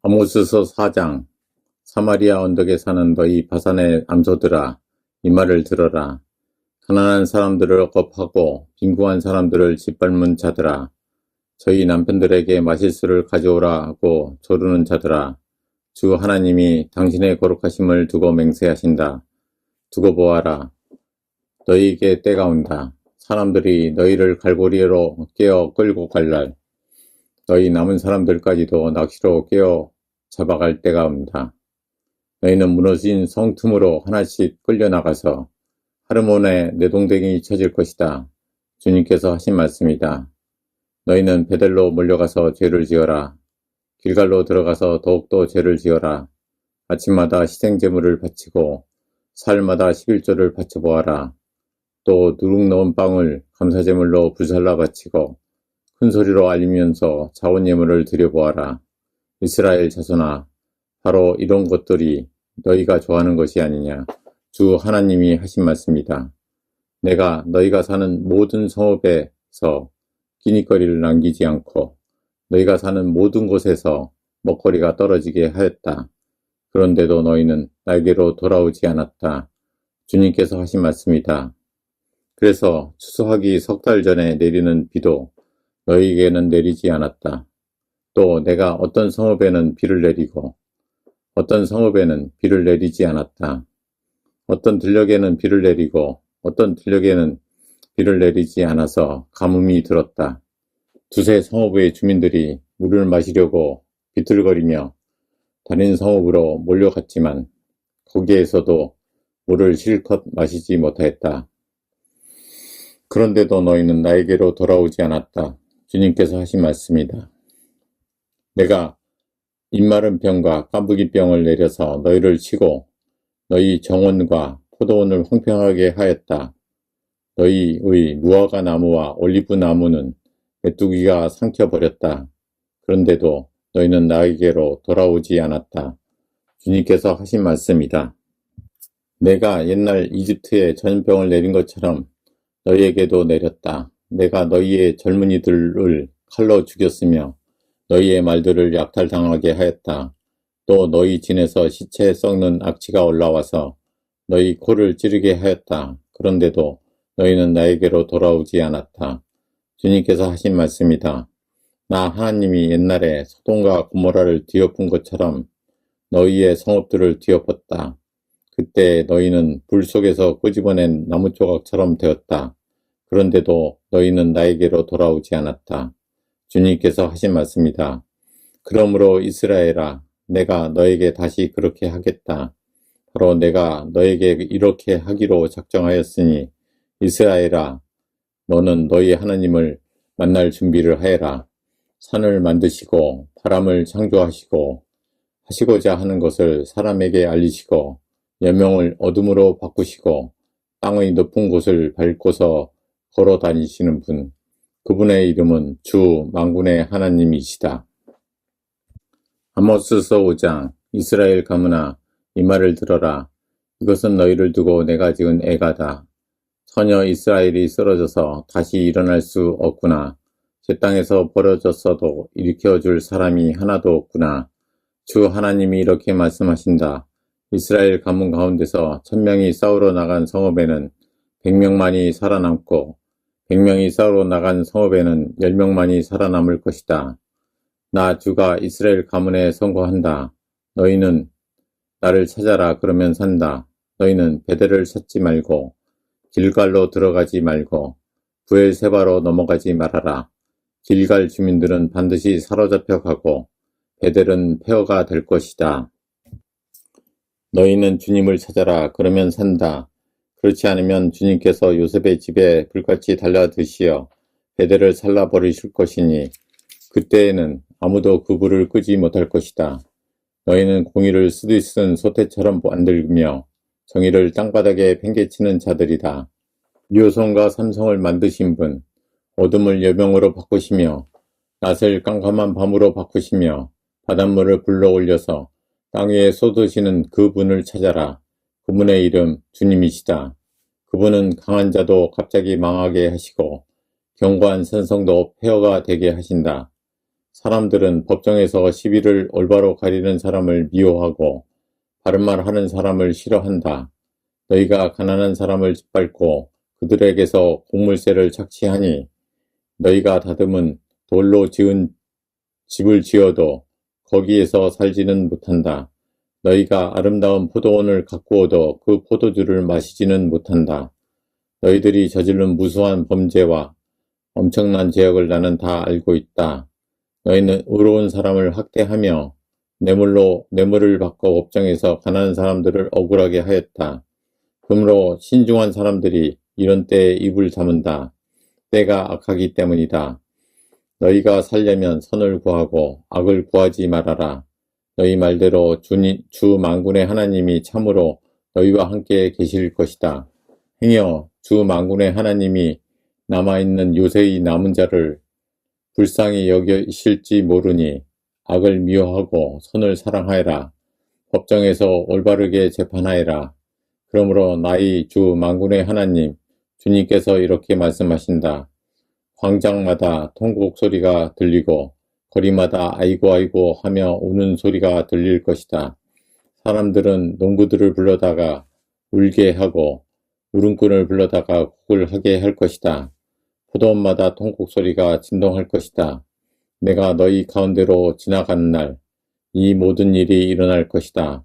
아모스서 4장. 사마리아 언덕에 사는 너희 바산의 암소들아, 이 말을 들어라. 가난한 사람들을 억압하고 빈궁한 사람들을 짓밟은 자들아, 저희 남편들에게 마실 수를 가져오라 하고 조르는 자들아, 주 하나님이 당신의 거룩하심을 두고 맹세하신다. 두고 보아라. 너희에게 때가 온다. 사람들이 너희를 갈고리로 깨어 끌고 갈 날, 너희 남은 사람들까지도 낚시로 깨어 잡아갈 때가 온다. 너희는 무너진 성 틈으로 하나씩 끌려나가서 하르몬에 내동댕이 쳐질 것이다. 주님께서 하신 말씀이다. 너희는 베델로 몰려가서 죄를 지어라. 길갈로 들어가서 더욱더 죄를 지어라. 아침마다 희생제물을 바치고 사흘마다 11조를 바쳐보아라. 또 누룩 넣은 빵을 감사제물로 불살라 바치고 큰 소리로 알리면서 자원예물을 드려보아라. 이스라엘 자손아, 바로 이런 것들이 너희가 좋아하는 것이 아니냐. 주 하나님이 하신 말씀이다. 내가 너희가 사는 모든 성읍에서 기니거리를 남기지 않고 너희가 사는 모든 곳에서 먹거리가 떨어지게 하였다. 그런데도 너희는 나에게로 돌아오지 않았다. 주님께서 하신 말씀이다. 그래서 추수하기 3달 전에 내리는 비도 너희에게는 내리지 않았다. 또 내가 어떤 성읍에는 비를 내리고 어떤 성읍에는 비를 내리지 않았다. 어떤 들녘에는 비를 내리고 어떤 들녘에는 비를 내리지 않아서 가뭄이 들었다. 두세 성읍의 주민들이 물을 마시려고 비틀거리며 다른 성읍으로 몰려갔지만 거기에서도 물을 실컷 마시지 못하였다. 그런데도 너희는 나에게로 돌아오지 않았다. 주님께서 하신 말씀이다. 내가 입마른 병과 깐부기병을 내려서 너희를 치고 너희 정원과 포도원을 황폐하게 하였다. 너희의 무화과 나무와 올리브 나무는 메뚜기가 삼켜버렸다. 그런데도 너희는 나에게로 돌아오지 않았다. 주님께서 하신 말씀이다. 내가 옛날 이집트에 전염병을 내린 것처럼 너희에게도 내렸다. 내가 너희의 젊은이들을 칼로 죽였으며 너희의 말들을 약탈당하게 하였다. 또 너희 진에서 시체 썩는 악취가 올라와서 너희 코를 찌르게 하였다. 그런데도 너희는 나에게로 돌아오지 않았다. 주님께서 하신 말씀이다. 나 하나님이 옛날에 소돔과 고모라를 뒤엎은 것처럼 너희의 성읍들을 뒤엎었다. 그때 너희는 불 속에서 끄집어낸 나무 조각처럼 되었다. 그런데도 너희는 나에게로 돌아오지 않았다. 주님께서 하신 말씀이다. 그러므로 이스라엘아, 내가 너에게 다시 그렇게 하겠다. 바로 내가 너에게 이렇게 하기로 작정하였으니 이스라엘아, 너는 너희 하나님을 만날 준비를 하여라. 산을 만드시고 바람을 창조하시고 하시고자 하는 것을 사람에게 알리시고 여명을 어둠으로 바꾸시고 땅의 높은 곳을 밟고서 걸어 다니시는 분, 그분의 이름은 주 만군의 하나님이시다. 아모스서 5장. 이스라엘 가문아, 이 말을 들어라. 이것은 너희를 두고 내가 지은 애가다. 처녀 이스라엘이 쓰러져서 다시 일어날 수 없구나. 제 땅에서 버려졌어도 일으켜줄 사람이 하나도 없구나. 주 하나님이 이렇게 말씀하신다. 이스라엘 가문 가운데서 1000명이 싸우러 나간 성읍에는 100명만이 살아남고 100명이 싸우러 나간 성읍에는 10명만이 살아남을 것이다. 나 주가 이스라엘 가문에 선고한다. 너희는 나를 찾아라. 그러면 산다. 너희는 베델을 찾지 말고 길갈로 들어가지 말고 브엘세바로 넘어가지 말아라. 길갈 주민들은 반드시 사로잡혀 가고 베델은 폐허가 될 것이다. 너희는 주님을 찾아라. 그러면 산다. 그렇지 않으면 주님께서 요셉의 집에 불같이 달라드시어 베델을 살라버리실 것이니 그때에는 아무도 그 불을 끄지 못할 것이다. 너희는 공의를 쓰디쓴 소태처럼 만들며 정의를 땅바닥에 팽개치는 자들이다. 묘성과 삼성을 만드신 분, 어둠을 여명으로 바꾸시며 낮을 깜깜한 밤으로 바꾸시며 바닷물을 불러 올려서 땅 위에 쏟으시는 그 분을 찾아라. 그분의 이름 주님이시다. 그분은 강한 자도 갑자기 망하게 하시고 견고한 산성도 폐허가 되게 하신다. 사람들은 법정에서 시비를 올바로 가리는 사람을 미워하고 바른 말 하는 사람을 싫어한다. 너희가 가난한 사람을 짓밟고 그들에게서 곡물세를 착취하니 너희가 다듬은 돌로 지은 집을 지어도 거기에서 살지는 못한다. 너희가 아름다운 포도원을 가꾸어도 그 포도주를 마시지는 못한다. 너희들이 저지른 무수한 범죄와 엄청난 죄악을 나는 다 알고 있다. 너희는 의로운 사람을 학대하며 뇌물을 받고 법정에서 가난한 사람들을 억울하게 하였다. 그러므로 신중한 사람들이 이런 때에 입을 다문다. 때가 악하기 때문이다. 너희가 살려면 선을 구하고 악을 구하지 말아라. 너희 말대로 주 만군의 하나님이 참으로 너희와 함께 계실 것이다. 행여 주 만군의 하나님이 남아있는 요새의 남은 자를 불쌍히 여기실지 모르니 악을 미워하고 선을 사랑하여라. 법정에서 올바르게 재판하여라. 그러므로 나의 주 만군의 하나님 주님께서 이렇게 말씀하신다. 광장마다 통곡 소리가 들리고 거리마다 아이고 아이고 하며 우는 소리가 들릴 것이다. 사람들은 농부들을 불러다가 울게 하고 울음꾼을 불러다가 곡을 하게 할 것이다. 포도원마다 통곡 소리가 진동할 것이다. 내가 너희 가운데로 지나가는 날 이 모든 일이 일어날 것이다.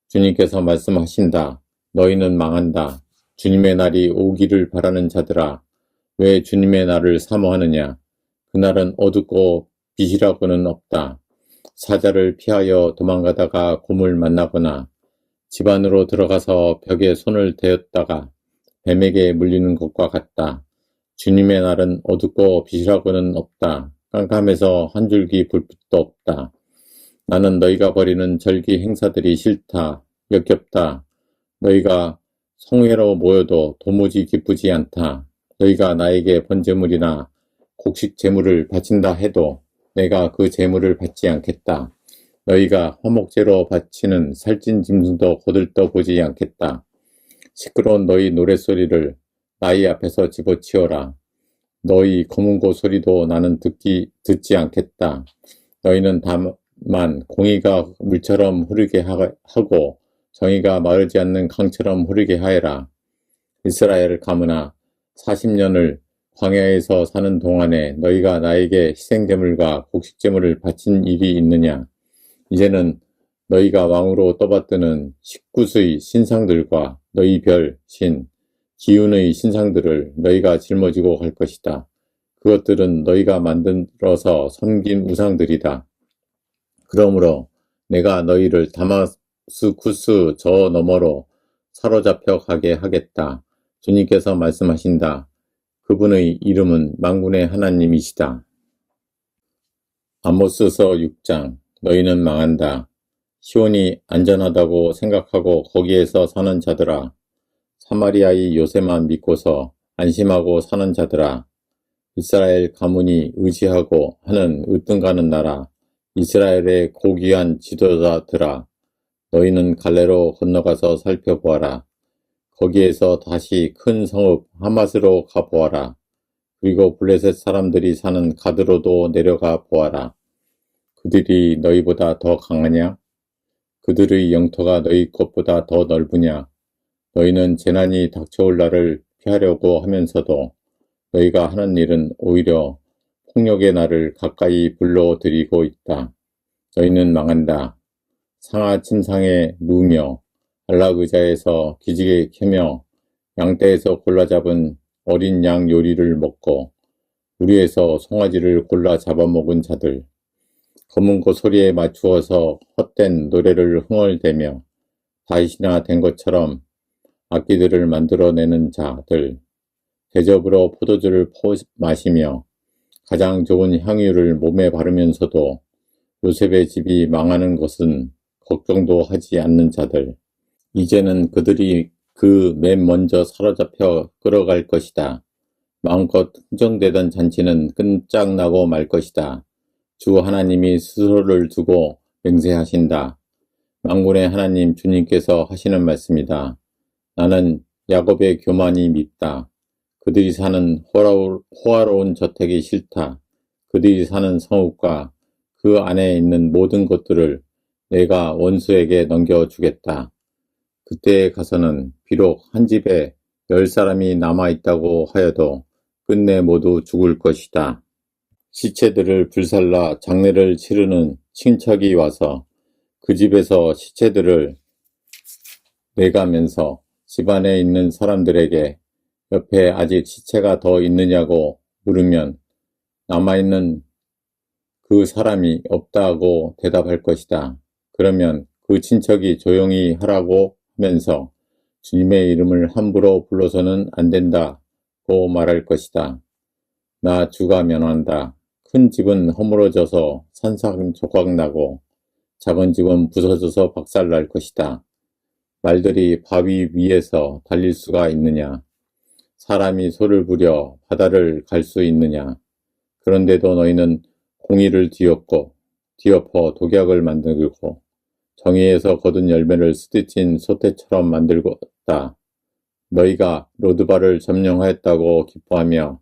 주님께서 말씀하신다. 너희는 망한다. 주님의 날이 오기를 바라는 자들아. 왜 주님의 날을 사모하느냐? 그날은 어둡고 빛이라고는 없다. 사자를 피하여 도망가다가 곰을 만나거나 집 안으로 들어가서 벽에 손을 대었다가 뱀에게 물리는 것과 같다. 주님의 날은 어둡고 빛이라고는 없다. 깜깜해서 한 줄기 불빛도 없다. 나는 너희가 벌이는 절기 행사들이 싫다. 역겹다. 너희가 성회로 모여도 도무지 기쁘지 않다. 너희가 나에게 번제물이나 곡식 제물을 바친다 해도 내가 그 제물을 받지 않겠다. 너희가 화목제로 바치는 살찐 짐승도 거들떠 보지 않겠다. 시끄러운 너희 노랫소리를 나의 앞에서 집어치워라. 너희 검은고 소리도 나는 듣지 않겠다. 너희는 다만 공의가 물처럼 흐르게 하고 정의가 마르지 않는 강처럼 흐르게 하여라. 이스라엘 가문아 40년을 광야에서 사는 동안에 너희가 나에게 희생제물과 곡식제물을 바친 일이 있느냐? 이제는 너희가 왕으로 떠받드는 19수의 신상들과 너희 별, 신, 기운의 신상들을 너희가 짊어지고 갈 것이다. 그것들은 너희가 만들어서 섬긴 우상들이다. 그러므로 내가 너희를 다마스쿠스 저 너머로 사로잡혀 가게 하겠다. 주님께서 말씀하신다. 그분의 이름은 만군의 하나님이시다. 아모스서 6장. 너희는 망한다. 시온이 안전하다고 생각하고 거기에서 사는 자들아. 사마리아의 요새만 믿고서 안심하고 사는 자들아. 이스라엘 가문이 의지하고 하는 으뜸가는 나라. 이스라엘의 고귀한 지도자들아. 너희는 갈레로 건너가서 살펴보아라. 거기에서 다시 큰 성읍 하맛으로 가보아라. 그리고 블레셋 사람들이 사는 가드로도 내려가 보아라. 그들이 너희보다 더 강하냐? 그들의 영토가 너희 것보다 더 넓으냐? 너희는 재난이 닥쳐올 날을 피하려고 하면서도 너희가 하는 일은 오히려 폭력의 날을 가까이 불러들이고 있다. 너희는 망한다. 상하 침상에 누우며 안락 의자에서 기지개 켜며 양떼에서 골라 잡은 어린 양 요리를 먹고 우리에서 송아지를 골라 잡아먹은 자들, 검은고 소리에 맞추어서 헛된 노래를 흥얼대며 다윗이나 된 것처럼 악기들을 만들어내는 자들, 대접으로 포도주를 마시며 가장 좋은 향유를 몸에 바르면서도 요셉의 집이 망하는 것은 걱정도 하지 않는 자들, 이제는 그들이 그 맨 먼저 사로잡혀 끌어갈 것이다. 마음껏 흥정되던 잔치는 끝장나고 말 것이다. 주 하나님이 스스로를 두고 맹세하신다. 만군의 하나님 주님께서 하시는 말씀이다. 나는 야곱의 교만이 밉다. 그들이 사는 호화로운 저택이 싫다. 그들이 사는 성읍과 그 안에 있는 모든 것들을 내가 원수에게 넘겨주겠다. 그때에 가서는 비록 한 집에 10사람이 남아있다고 하여도 끝내 모두 죽을 것이다. 시체들을 불살라 장례를 치르는 친척이 와서 그 집에서 시체들을 내가면서 집안에 있는 사람들에게 옆에 아직 시체가 더 있느냐고 물으면 남아있는 그 사람이 없다고 대답할 것이다. 그러면 그 친척이 조용히 하라고 하면서 주님의 이름을 함부로 불러서는 안 된다고 말할 것이다. 나 주가 면한다. 큰 집은 허물어져서 산산조각 나고 작은 집은 부서져서 박살날 것이다. 말들이 바위 위에서 달릴 수가 있느냐? 사람이 소를 부려 바다를 갈 수 있느냐? 그런데도 너희는 공의를 뒤엎어 독약을 만들고 정의에서 거둔 열매를 스티친 소떼처럼 만들었다. 너희가 로드바를 점령하였다고 기뻐하며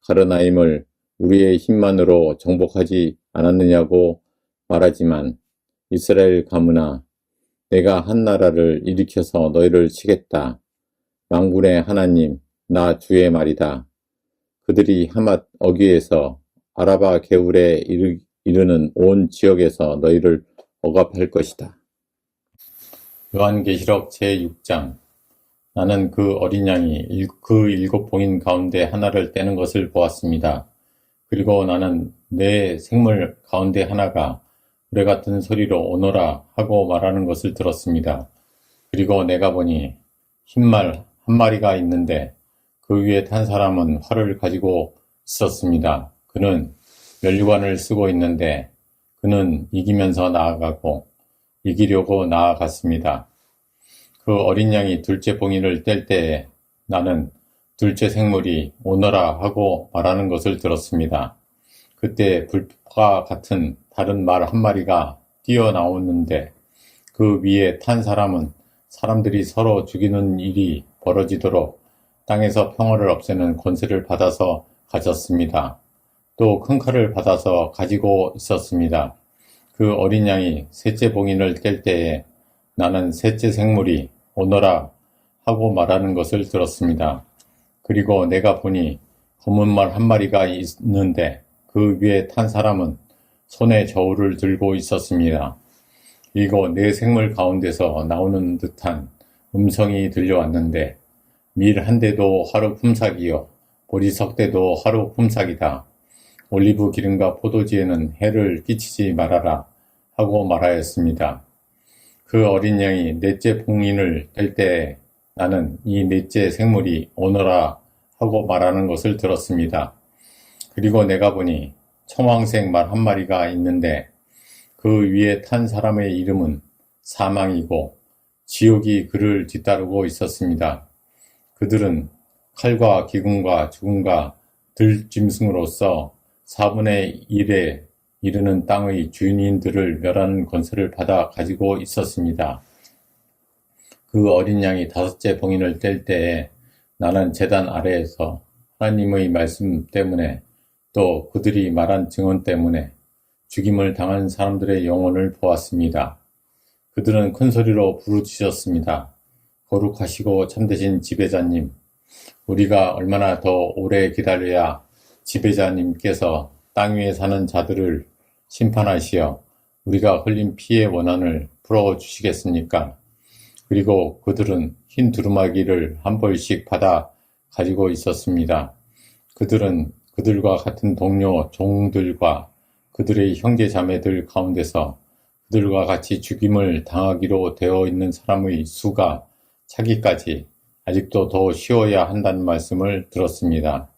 가르나임을 우리의 힘만으로 정복하지 않았느냐고 말하지만 이스라엘 가문아, 내가 한 나라를 일으켜서 너희를 치겠다. 만군의 하나님, 나 주의 말이다. 그들이 하맛 어귀에서 아라바 개울에 이르는 온 지역에서 너희를 억압할 것이다. 요한계시록 제6장. 나는 그 어린 양이 그 7봉인 가운데 하나를 떼는 것을 보았습니다. 그리고 나는 내 생물 가운데 하나가 우레 같은 소리로 오너라 하고 말하는 것을 들었습니다. 그리고 내가 보니 흰말 한 마리가 있는데 그 위에 탄 사람은 활을 가지고 있었습니다. 그는 면류관을 쓰고 있는데 그는 이기면서 나아가고 이기려고 나아갔습니다. 그 어린 양이 둘째 봉인을 뗄 때에 나는 둘째 생물이 오너라 하고 말하는 것을 들었습니다. 그때 불과 같은 다른 말 한 마리가 뛰어나오는데 그 위에 탄 사람은 사람들이 서로 죽이는 일이 벌어지도록 땅에서 평화를 없애는 권세를 받아서 가졌습니다. 또 큰 칼을 받아서 가지고 있었습니다. 그 어린 양이 셋째 봉인을 뗄 때에 나는 셋째 생물이 오너라 하고 말하는 것을 들었습니다. 그리고 내가 보니 검은 말 한 마리가 있는데 그 위에 탄 사람은 손에 저울을 들고 있었습니다. 그리고 내 생물 가운데서 나오는 듯한 음성이 들려왔는데 밀 한 대도 하루 품삯이요 보리석 대도 하루 품삯이다. 올리브 기름과 포도주에는 해를 끼치지 말아라 하고 말하였습니다. 그 어린 양이 넷째 봉인을 뗄 때에 나는 이 넷째 생물이 오너라 하고 말하는 것을 들었습니다. 그리고 내가 보니 청황색 말 한 마리가 있는데 그 위에 탄 사람의 이름은 사망이고 지옥이 그를 뒤따르고 있었습니다. 그들은 칼과 기근과 죽음과 들짐승으로서 4분의 1에 이르는 땅의 주인들을 멸하는 권세를 받아 가지고 있었습니다. 그 어린 양이 다섯째 봉인을 뗄 때에 나는 제단 아래에서 하나님의 말씀 때문에 또 그들이 말한 증언 때문에 죽임을 당한 사람들의 영혼을 보았습니다. 그들은 큰 소리로 부르짖었습니다. 거룩하시고 참되신 지배자님, 우리가 얼마나 더 오래 기다려야 지배자님께서 땅 위에 사는 자들을 심판하시어 우리가 흘린 피의 원한을 풀어주시겠습니까? 그리고 그들은 흰 두루마기를 한 벌씩 받아 가지고 있었습니다. 그들은 그들과 같은 동료 종들과 그들의 형제 자매들 가운데서 그들과 같이 죽임을 당하기로 되어 있는 사람의 수가 차기까지 아직도 더 쉬어야 한다는 말씀을 들었습니다.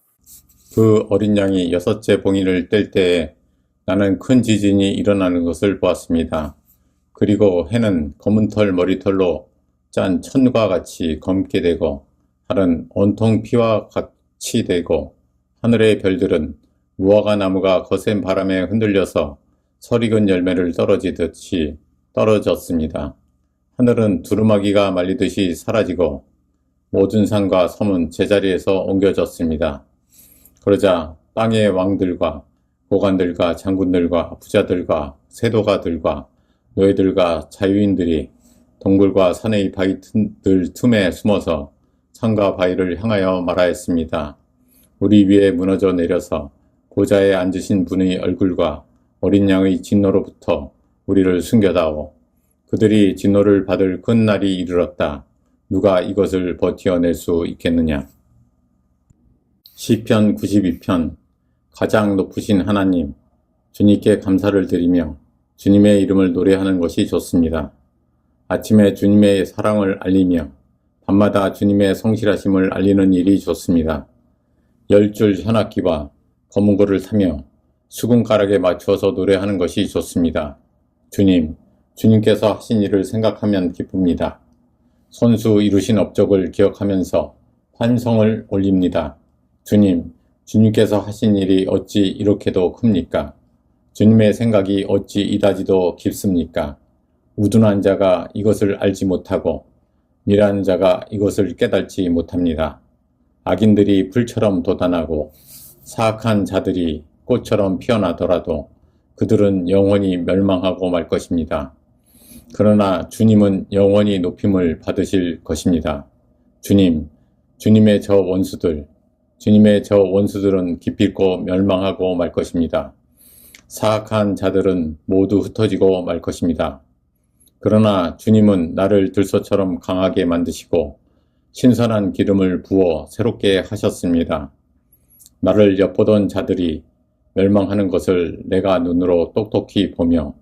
그 어린 양이 여섯째 봉인을 뗄 때에 나는 큰 지진이 일어나는 것을 보았습니다. 그리고 해는 검은 털 머리털로 짠 천과 같이 검게 되고 달은 온통 피와 같이 되고 하늘의 별들은 무화과 나무가 거센 바람에 흔들려서 설익은 열매를 떨어지듯이 떨어졌습니다. 하늘은 두루마기가 말리듯이 사라지고 모든 산과 섬은 제자리에서 옮겨졌습니다. 그러자 땅의 왕들과 고관들과 장군들과 부자들과 세도가들과 노예들과 자유인들이 동굴과 산의 바위들 틈에 숨어서 산과 바위를 향하여 말하였습니다. 우리 위에 무너져 내려서 보좌에 앉으신 분의 얼굴과 어린 양의 진노로부터 우리를 숨겨다오. 그들이 진노를 받을 큰 날이 이르렀다. 누가 이것을 버티어낼 수 있겠느냐. 시편 92편. 가장 높으신 하나님, 주님께 감사를 드리며 주님의 이름을 노래하는 것이 좋습니다. 아침에 주님의 사랑을 알리며 밤마다 주님의 성실하심을 알리는 일이 좋습니다. 10줄 현악기와 거문고를 타며 수군가락에 맞추어서 노래하는 것이 좋습니다. 주님께서 하신 일을 생각하면 기쁩니다. 선수 이루신 업적을 기억하면서 환성을 올립니다. 주님께서 하신 일이 어찌 이렇게도 큽니까? 주님의 생각이 어찌 이다지도 깊습니까? 우둔한 자가 이것을 알지 못하고 미련한 자가 이것을 깨닫지 못합니다. 악인들이 풀처럼 돋아나고 사악한 자들이 꽃처럼 피어나더라도 그들은 영원히 멸망하고 말 것입니다. 그러나 주님은 영원히 높임을 받으실 것입니다. 주님의 저 원수들은 기필코 멸망하고 말 것입니다. 사악한 자들은 모두 흩어지고 말 것입니다. 그러나 주님은 나를 들소처럼 강하게 만드시고 신선한 기름을 부어 새롭게 하셨습니다. 나를 엿보던 자들이 멸망하는 것을 내가 눈으로 똑똑히 보며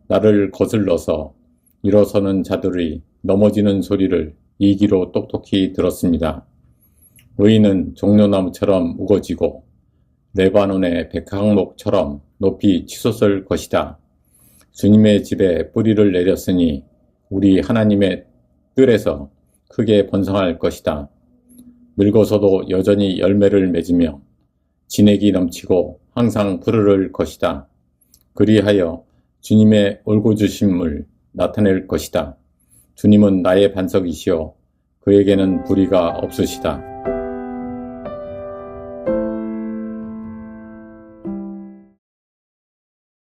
나를 거슬러서 일어서는 자들이 넘어지는 소리를 이 귀로 똑똑히 들었습니다. 의인은 종려나무처럼 우거지고 레바논의 백항목처럼 높이 치솟을 것이다. 주님의 집에 뿌리를 내렸으니 우리 하나님의 뜰에서 크게 번성할 것이다. 늙어서도 여전히 열매를 맺으며 진액이 넘치고 항상 푸르를 것이다. 그리하여 주님의 올고주심을 나타낼 것이다. 주님은 나의 반석이시오. 그에게는 불의가 없으시다.